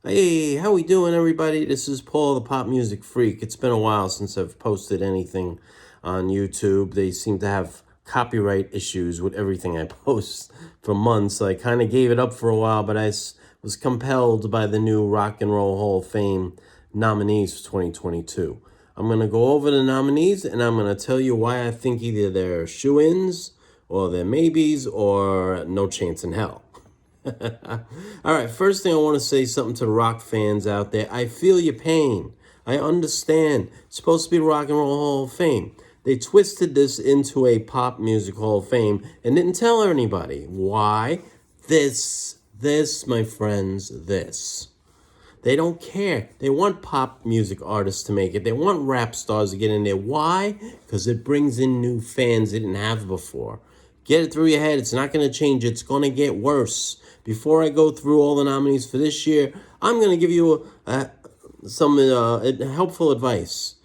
Hey, how we doing, everybody? This is Paul, the Pop Music Freak. It's been a while since I've posted anything on YouTube. They seem to have copyright issues with everything I post for months. So I kind of gave it up for a while, but was compelled by the new Rock and Roll Hall of Fame nominees for 2022. I'm going to go over the nominees, and I'm going to tell you why I think either they're shoo-ins, or they're maybes, or no chance in hell. All right, first thing I want to say something to the rock fans out there. I feel your pain. I understand. It's supposed to be the Rock and Roll Hall of Fame. They twisted this into a pop music Hall of Fame and didn't tell anybody. Why? This, my friends, this. They don't care. They want pop music artists to make it. They want rap stars to get in there. Why? Because it brings in new fans they didn't have before. Get it through your head. It's not going to change. It's going to get worse. Before I go through all the nominees for this year, I'm going to give you some helpful advice.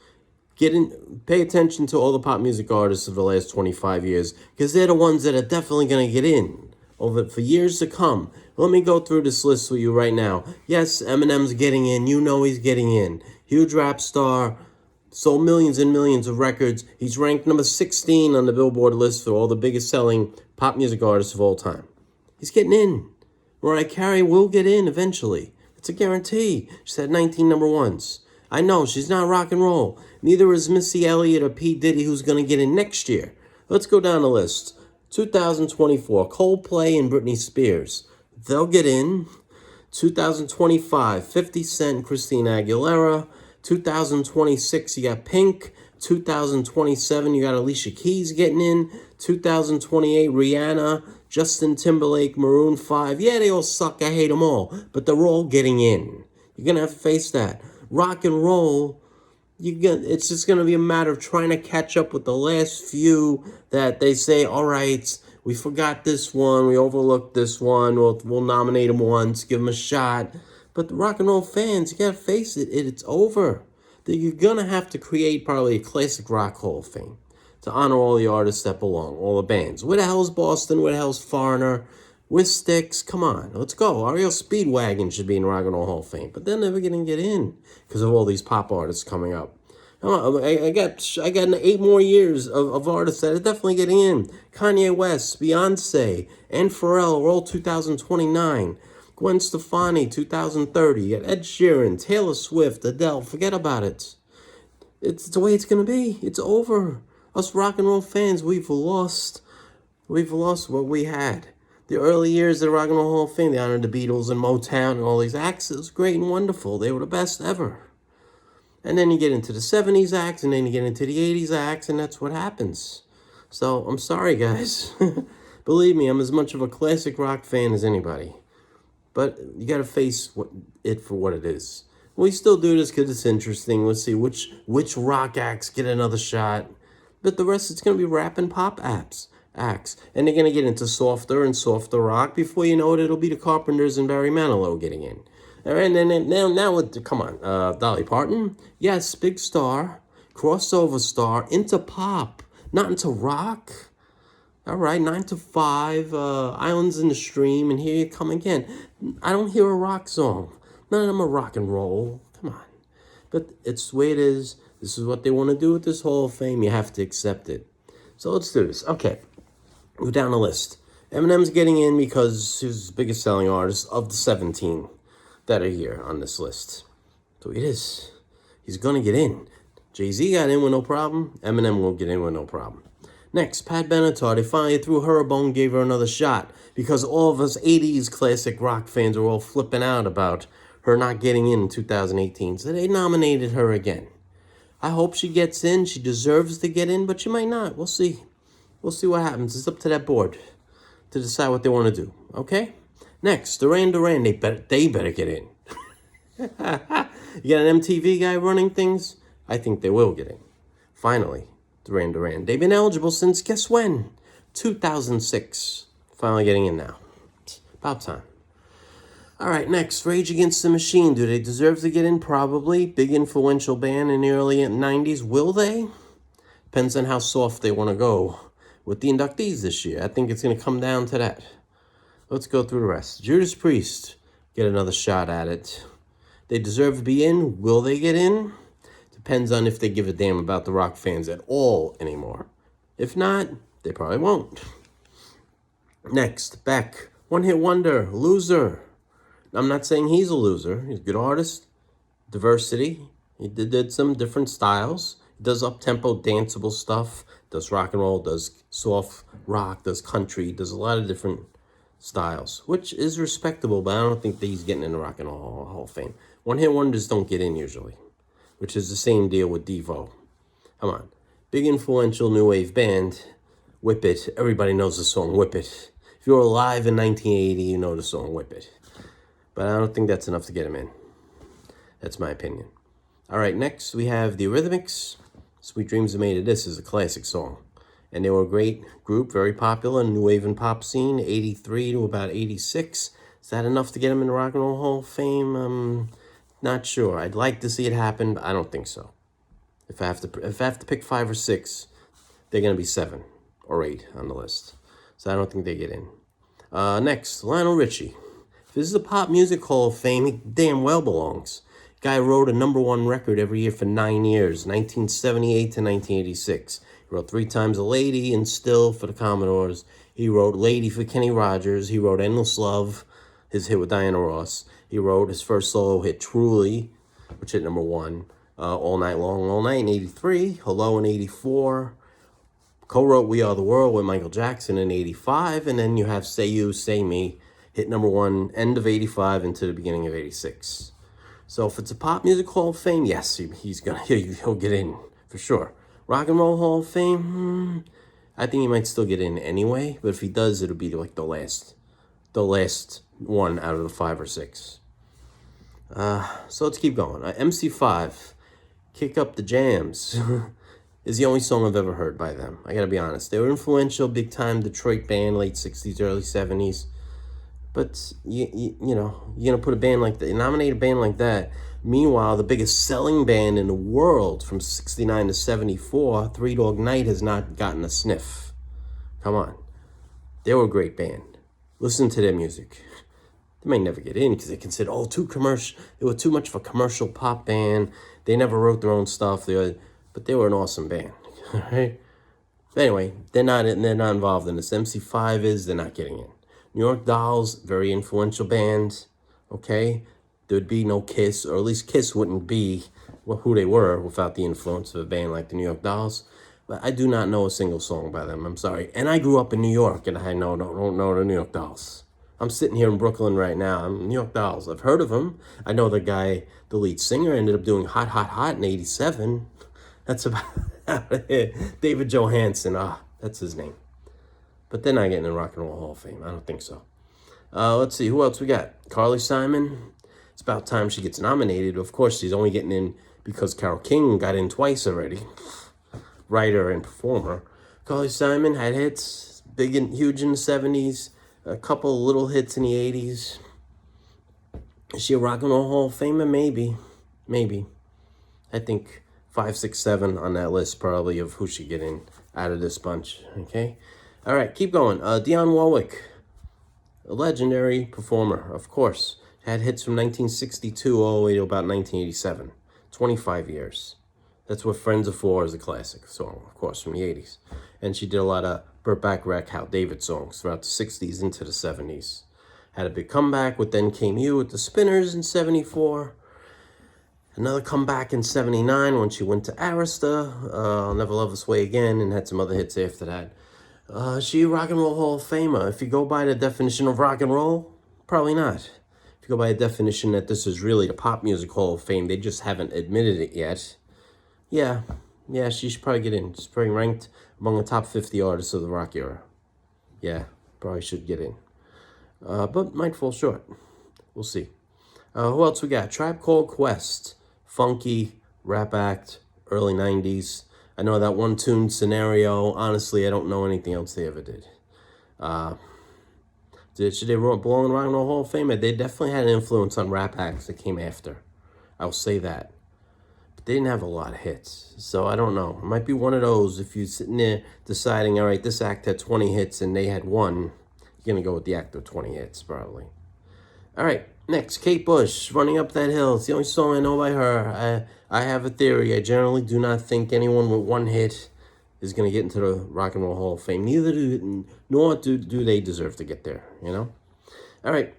Pay attention to all the pop music artists of the last 25 years, because they're the ones that are definitely going to get in for years to come. Let me go through this list with you right now. Yes, Eminem's getting in. You know he's getting in. Huge rap star. Sold millions and millions of records. He's ranked number 16 on the Billboard list for all the biggest selling pop music artists of all time. He's getting in. Mariah Carey will get in eventually. It's a guarantee. She's had 19 number ones. I know, she's not rock and roll. Neither is Missy Elliott or P. Diddy, who's going to get in next year. Let's go down the list. 2024, Coldplay and Britney Spears. They'll get in. 2025, 50 Cent and Christina Aguilera. 2026, you got Pink. 2027, you got Alicia Keys getting in. 2028, Rihanna, Justin Timberlake, Maroon 5. Yeah, they all suck. I hate them all. But they're all getting in. You're going to have to face that. Rock and roll, it's just going to be a matter of trying to catch up with the last few that they say, all right, we forgot this one. We overlooked this one. We'll nominate them once, give them a shot. But the rock and roll fans, you got to face it. It's over. You're going to have to create probably a classic rock Hall of Fame to honor all the artists that belong, all the bands. Where the hell's Boston? Where the hell's Foreigner? With Styx? Come on, let's go. REO Speedwagon should be in Rock and Roll Hall of Fame, but they're never going to get in because of all these pop artists coming up. I got 8 more years of artists that are definitely getting in. Kanye West, Beyonce, and Pharrell are all 2029. Gwen Stefani, 2030. You got Ed Sheeran, Taylor Swift, Adele. Forget about it. It's the way it's going to be. It's over. Us rock and roll fans, we've lost what we had. The early years of the Rock and Roll Hall of Fame, they honored the Beatles and Motown and all these acts. It was great and wonderful. They were the best ever. And then you get into the 70s acts, and then you get into the 80s acts, and that's what happens. So, I'm sorry, guys. Believe me, I'm as much of a classic rock fan as anybody. But you got to face it for what it is. We still do this because it's interesting. Let's see which rock acts get another shot. But the rest, it's going to be rap and pop acts. And they're going to get into softer and softer rock. Before you know it, it'll be the Carpenters and Barry Manilow getting in. All right, and then now come on, Dolly Parton. Yes, big star, crossover star, into pop, not into rock. All right, 9 to 5, Islands in the Stream, and here you come again. I don't hear a rock song. None of them are rock and roll. Come on. But it's the way it is. This is what they want to do with this Hall of Fame. You have to accept it. So let's do this. Okay, go down the list. Eminem's getting in because he's the biggest selling artist of the 17 that are here on this list. So it is. He's going to get in. Jay-Z got in with no problem. Eminem will get in with no problem. Next, Pat Benatar. They finally threw her a bone, gave her another shot, because all of us 80s classic rock fans are all flipping out about her not getting in 2018. So they nominated her again. I hope she gets in. She deserves to get in, but she might not. We'll see. We'll see what happens. It's up to that board to decide what they want to do. Okay? Next, Duran Duran. They better get in. You got an MTV guy running things? I think they will get in. Finally, Duran Duran. They've been eligible since, guess when? 2006. Finally getting in now. It's about time. All right, next, Rage Against the Machine. Do they deserve to get in? Probably. Big influential band in the early 90s. Will they? Depends on how soft they want to go with the inductees this year. I think it's going to come down to that. Let's go through the rest. Judas Priest, get another shot at it. They deserve to be in. Will they get in? Depends on if they give a damn about the rock fans at all anymore. If not, they probably won't. Next, Beck. One-hit wonder. Loser. I'm not saying he's a loser. He's a good artist. Diversity. He did some different styles. He does up-tempo, danceable stuff. Does rock and roll, does soft rock, does country, does a lot of different styles, which is respectable, but I don't think that he's getting in the Rock and Roll Hall of Fame. One-hit wonders don't get in usually, which is the same deal with Devo. Come on. Big influential new wave band, Whip It. Everybody knows the song Whip It. If you were alive in 1980, you know the song Whip It. But I don't think that's enough to get him in. That's my opinion. All right, next we have the Eurythmics. Sweet Dreams Are Made of This is a classic song. And they were a great group, very popular in the new wave and pop scene, 83 to about 86. Is that enough to get them in the Rock and Roll Hall of Fame? Not sure. I'd like to see it happen, but I don't think so. If I have to pick 5 or 6, they're going to be 7 or 8 on the list. So I don't think they get in. Next, Lionel Richie. If this is the Pop Music Hall of Fame, he damn well belongs. Guy wrote a #1 record every year for 9 years, 1978 to 1986. He wrote 3 Times a Lady and Still for the Commodores. He wrote Lady for Kenny Rogers. He wrote Endless Love, his hit with Diana Ross. He wrote his first solo hit, Truly, which hit #1. All Night Long, All Night in 83. Hello in 84. Co-wrote We Are the World with Michael Jackson in 85. And then you have Say You, Say Me, hit #1, end of 85 into the beginning of 86. So if it's a Pop Music Hall of Fame, yes, he'll get in for sure. Rock and Roll Hall of Fame, I think he might still get in anyway. But if he does, it'll be like the last one out of the 5 or 6. So let's keep going. MC5, Kick Up the Jams, is the only song I've ever heard by them. I gotta be honest. They were influential, big time Detroit band, late 60s, early 70s. But, you know, you're going to put a band like that, nominate a band like that. Meanwhile, the biggest selling band in the world from 69 to 74, Three Dog Night, has not gotten a sniff. Come on. They were a great band. Listen to their music. They may never get in because they consider, too commercial. They were too much of a commercial pop band. They never wrote their own stuff. But they were an awesome band. All right? But anyway, they're not involved in this. MC5 is, they're not getting in. New York Dolls, very influential band, okay? There'd be no Kiss, or at least Kiss wouldn't be who they were without the influence of a band like the New York Dolls. But I do not know a single song by them, I'm sorry. And I grew up in New York, and I don't know the New York Dolls. I'm sitting here in Brooklyn right now. I'm New York Dolls. I've heard of them. I know the guy, the lead singer, ended up doing Hot, Hot, Hot in 87. That's about it. David Johansen, that's his name. But they're not getting in the Rock and Roll Hall of Fame. I don't think so. Let's see. Who else we got? Carly Simon. It's about time she gets nominated. Of course, she's only getting in because Carole King got in twice already. Writer and performer. Carly Simon had hits, big and huge in the 70s. A couple little hits in the 80s. Is she a Rock and Roll Hall of Famer? Maybe. I think 5, 6, 7 on that list probably of who should get in out of this bunch. Okay? All right, keep going. Dionne Warwick, a legendary performer, of course. Had hits from 1962 all the way to about 1987. 25 years. That's what Friends of Four is a classic song, of course, from the 80s. And she did a lot of Burt Bacharach, Hal David songs throughout the 60s into the 70s. Had a big comeback with Then Came You with the Spinners in 74. Another comeback in 79 when she went to Arista. I'll Never Love This Way Again, and had some other hits after that. She a Rock and Roll Hall of Famer. If you go by the definition of rock and roll, probably not. If you go by the definition that this is really the Pop Music Hall of Fame, they just haven't admitted it yet. Yeah, she should probably get in. She's probably ranked among the top 50 artists of the rock era. Yeah, probably should get in. But might fall short. We'll see. Who else we got? Tribe Called Quest. Funky, rap act, early 90s. I know that one tune Scenario. Honestly, I don't know anything else they ever did. Should they belong in the Rock and Roll Hall of Fame? They definitely had an influence on rap acts that came after. I'll say that. But they didn't have a lot of hits. So I don't know. It might be one of those. If you're sitting there deciding, all right, this act had 20 hits and they had one, you're going to go with the act with 20 hits, probably. All right. Next, Kate Bush, Running Up That Hill. It's the only song I know by her. I have a theory. I generally do not think anyone with one hit is going to get into the Rock and Roll Hall of Fame. Nor do they deserve to get there, you know? All right.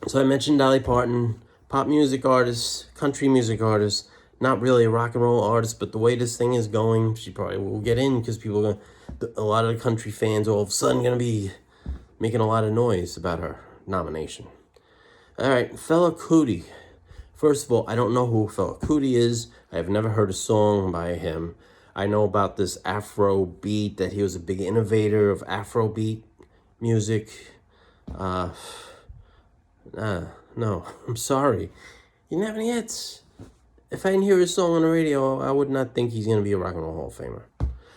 So I mentioned Dolly Parton, pop music artist, country music artist, not really a rock and roll artist, but the way this thing is going, she probably will get in because a lot of the country fans all of a sudden going to be making a lot of noise about her nomination. All right, Fela Kuti. First of all, I don't know who Fela Kuti is. I have never heard a song by him. I know about this Afro beat, that he was a big innovator of Afro beat music. No, I'm sorry. He didn't have any hits. If I didn't hear his song on the radio, I would not think he's going to be a Rock and Roll Hall of Famer.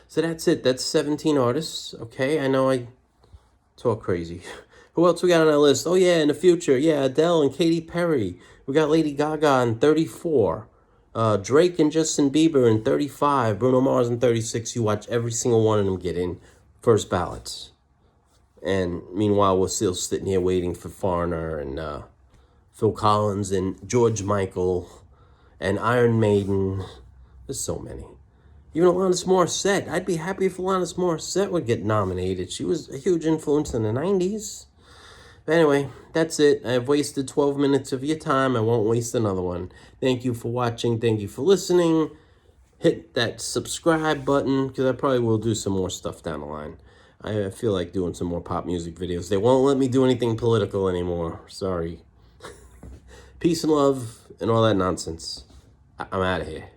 So that's it. That's 17 artists. Okay, I know I talk crazy. Who else we got on our list? Oh, yeah, in the future. Yeah, Adele and Katy Perry. We got Lady Gaga in 34. Drake and Justin Bieber in 35. Bruno Mars in 36. You watch every single one of them get in first ballots. And meanwhile, we're still sitting here waiting for Foreigner and Phil Collins and George Michael and Iron Maiden. There's so many. Even Alanis Morissette. I'd be happy if Alanis Morissette would get nominated. She was a huge influence in the 90s. But anyway, that's it. I've wasted 12 minutes of your time. I won't waste another one. Thank you for watching. Thank you for listening. Hit that subscribe button because I probably will do some more stuff down the line. I feel like doing some more pop music videos. They won't let me do anything political anymore. Sorry. Peace and love and all that nonsense. I'm out of here.